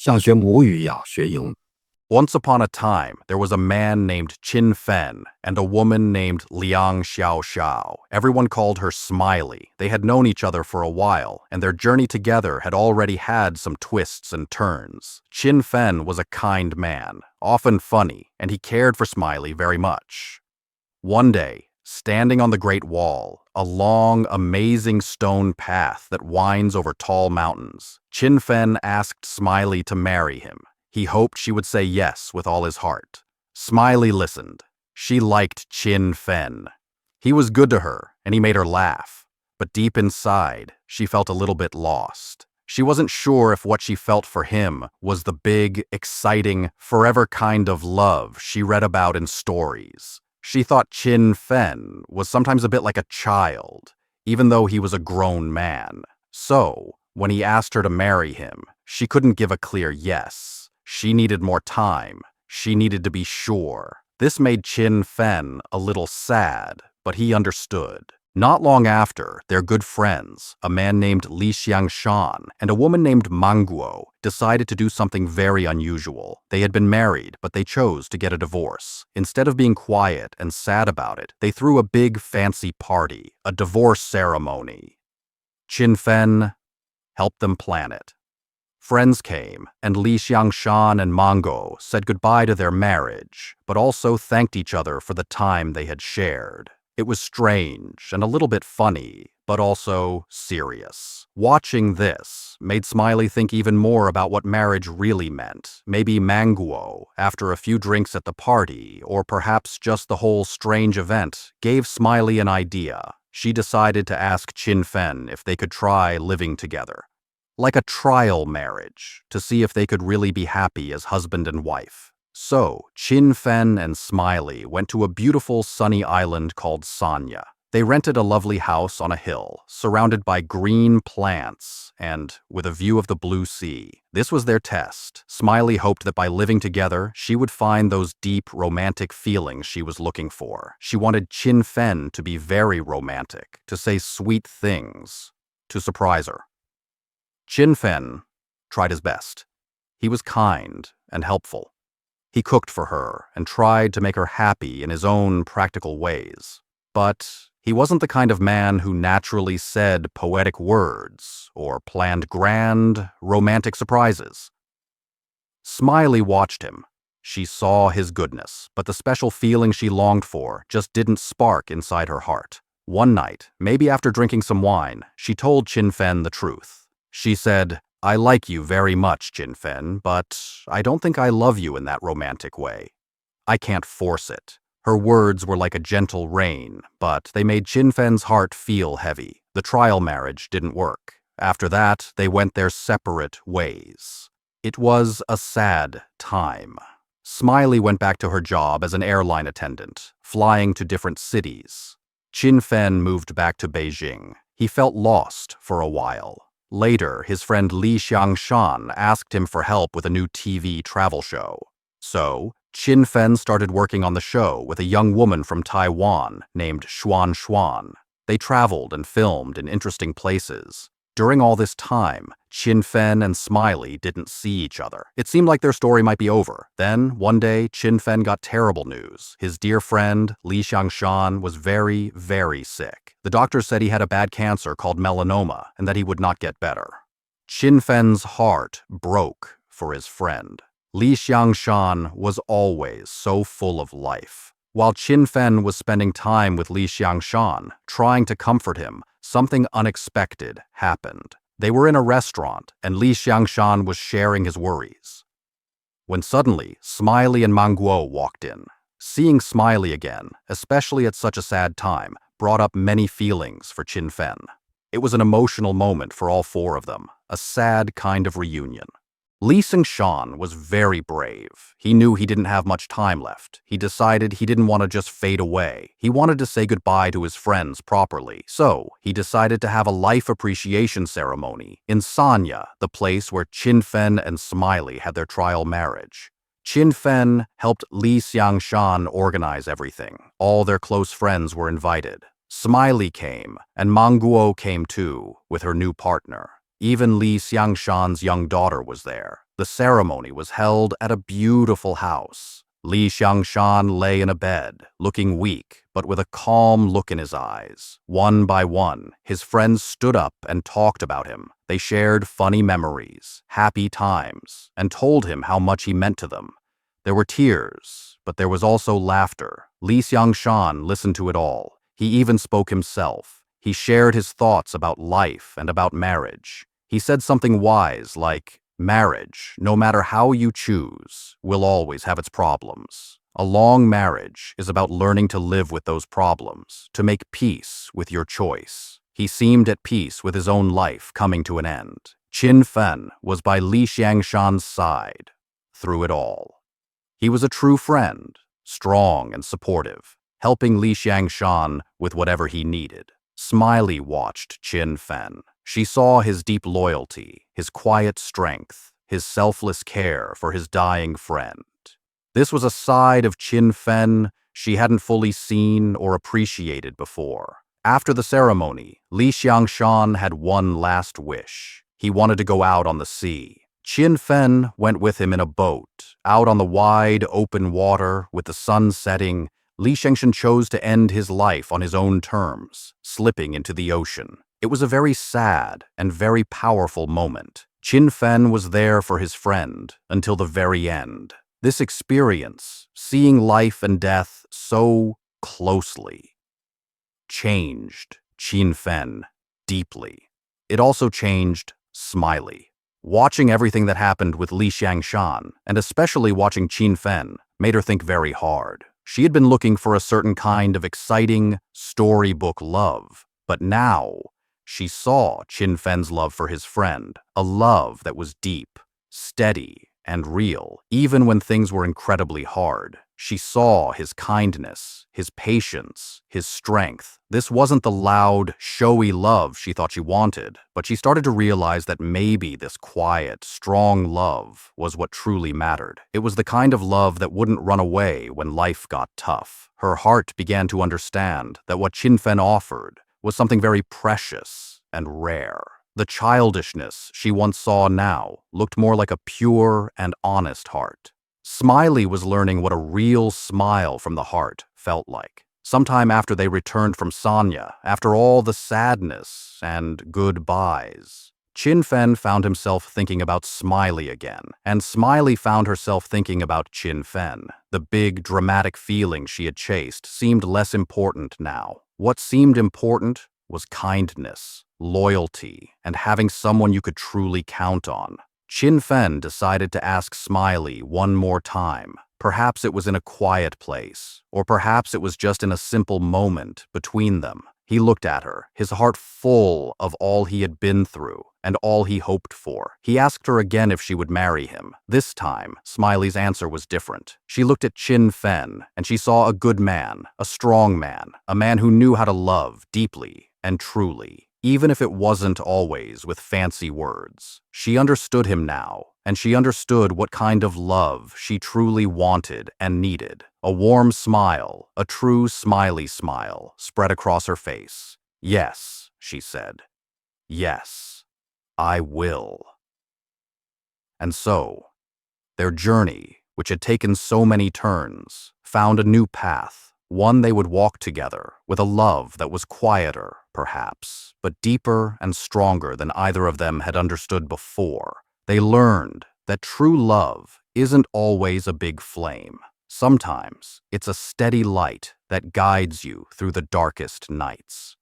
像学母语一样学英语。Once upon a time, there was a man named Qin Fen and a woman named Liang Xiao Xiao. Everyone called her Smiley. They had known each other for a while, and their journey together had already had some twists and turns. Qin Fen was a kind man, often funny, and he cared for Smiley very much. One day, standing on the Great Wall, a long, amazing stone path that winds over tall mountains, Qin Fen asked Smiley to marry him. He hoped she would say yes with all his heart. Smiley listened. She liked Qin Fen. He was good to her, and he made her laugh. But deep inside, she felt a little bit lost. She wasn't sure if what she felt for him was the big, exciting, forever kind of love she read about in stories. She thought Qin Fen was sometimes a bit like a child, even though he was a grown man. So, when he asked her to marry him, she couldn't give a clear yes. She needed more time. She needed to be sure. This made Qin Fen a little sad, but he understood. Not long after, their good friends, a man named Li Xiangshan and a woman named Manguo, decided to do something very unusual. They had been married, but they chose to get a divorce. Instead of being quiet and sad about it, they threw a big fancy party, a divorce ceremony. Qin Fen helped them plan it. Friends came, and Li Xiangshan and Mango said goodbye to their marriage, but also thanked each other for the time they had shared. It was strange and a little bit funny, but also serious. Watching this made Smiley think even more about what marriage really meant. Maybe Manguo, after a few drinks at the party, or perhaps just the whole strange event, gave Smiley an idea. She decided to ask Qin Fen if they could try living together. Like a trial marriage, to see if they could really be happy as husband and wife. So, Qin Fen and Smiley went to a beautiful sunny island called Sanya. They rented a lovely house on a hill, surrounded by green plants and with a view of the blue sea. This was their test. Smiley hoped that by living together, she would find those deep, romantic feelings she was looking for. She wanted Qin Fen to be very romantic, to say sweet things, to surprise her. Qin Fen tried his best. He was kind and helpful. He cooked for her and tried to make her happy in his own practical ways. But he wasn't the kind of man who naturally said poetic words or planned grand, romantic surprises. Smiley watched him. She saw his goodness, but the special feeling she longed for just didn't spark inside her heart. One night, maybe after drinking some wine, she told Qin Fen the truth. She said, "I like you very much, Qin Fen, but I don't think I love you in that romantic way. I can't force it." Her words were like a gentle rain, but they made Qin Fen's heart feel heavy. The trial marriage didn't work. After that, they went their separate ways. It was a sad time. Smiley went back to her job as an airline attendant, flying to different cities. Qin Fen moved back to Beijing. He felt lost for a while. Later, his friend Li Xiangshan asked him for help with a new TV travel show. So, Qin Fen started working on the show with a young woman from Taiwan named Xuan Xuan. They traveled and filmed in interesting places. During all this time, Qin Fen and Smiley didn't see each other. It seemed like their story might be over. Then, one day, Qin Fen got terrible news. His dear friend, Li Xiangshan, was very, very sick. The doctor said he had a bad cancer called melanoma and that he would not get better. Qin Fen's heart broke for his friend. Li Xiangshan was always so full of life. While Qin Fen was spending time with Li Xiangshan, trying to comfort him, something unexpected happened. They were in a restaurant, and Li Xiangshan was sharing his worries. When suddenly, Smiley and Manguo walked in. Seeing Smiley again, especially at such a sad time, brought up many feelings for Qin Fen. It was an emotional moment for all four of them, a sad kind of reunion. Li Xiangshan was very brave. He knew he didn't have much time left. He decided he didn't want to just fade away. He wanted to say goodbye to his friends properly. So, he decided to have a life appreciation ceremony in Sanya, the place where Qin Fen and Smiley had their trial marriage. Qin Fen helped Li Xiangshan organize everything. All their close friends were invited. Smiley came, and Manguo came too, with her new partner. Even Li Xiangshan's young daughter was there. The ceremony was held at a beautiful house. Li Xiangshan lay in a bed, looking weak, but with a calm look in his eyes. One by one, his friends stood up and talked about him. They shared funny memories, happy times, and told him how much he meant to them. There were tears, but there was also laughter. Li Xiangshan listened to it all. He even spoke himself. He shared his thoughts about life and about marriage. He said something wise like, "Marriage, no matter how you choose, will always have its problems. A long marriage is about learning to live with those problems, to make peace with your choice." He seemed at peace with his own life coming to an end. Qin Fen was by Li Xiangshan's side through it all. He was a true friend, strong and supportive, helping Li Xiangshan with whatever he needed. Smiley watched Qin Fen. She saw his deep loyalty, his quiet strength, his selfless care for his dying friend. This was a side of Qin Fen she hadn't fully seen or appreciated before. After the ceremony, Li Xiangshan had one last wish. He wanted to go out on the sea. Qin Fen went with him in a boat, out on the wide, open water with the sun setting. Li Xiangshan chose to end his life on his own terms, slipping into the ocean. It was a very sad and very powerful moment. Qin Fen was there for his friend until the very end. This experience, seeing life and death so closely, changed Qin Fen deeply. It also changed Smiley. Watching everything that happened with Li Xiangshan, and especially watching Qin Fen, made her think very hard. She had been looking for a certain kind of exciting, storybook love, but now she saw Qin Fen's love for his friend, a love that was deep, steady, and real, even when things were incredibly hard. She saw his kindness, his patience, his strength. This wasn't the loud, showy love she thought she wanted, but she started to realize that maybe this quiet, strong love was what truly mattered. It was the kind of love that wouldn't run away when life got tough. Her heart began to understand that what Qin Fen offered was something very precious and rare. The childishness she once saw now looked more like a pure and honest heart. Smiley was learning what a real smile from the heart felt like. Sometime after they returned from Sanya, after all the sadness and goodbyes, Qin Fen found himself thinking about Smiley again, and Smiley found herself thinking about Qin Fen. The big, dramatic feeling she had chased seemed less important now. What seemed important was kindness, loyalty, and having someone you could truly count on. Qin Fen decided to ask Smiley one more time. Perhaps it was in a quiet place, or perhaps it was just in a simple moment between them. He looked at her, his heart full of all he had been through and all he hoped for. He asked her again if she would marry him. This time, Smiley's answer was different. She looked at Qin Fen, and she saw a good man, a strong man, a man who knew how to love deeply and truly, even if it wasn't always with fancy words. She understood him now, and she understood what kind of love she truly wanted and needed. A warm smile, a true Smiley smile, spread across her face. "Yes," she said. "Yes, I will." And so, their journey, which had taken so many turns, found a new path, one they would walk together, with a love that was quieter, perhaps, but deeper and stronger than either of them had understood before. They learned that true love isn't always a big flame. Sometimes it's a steady light that guides you through the darkest nights.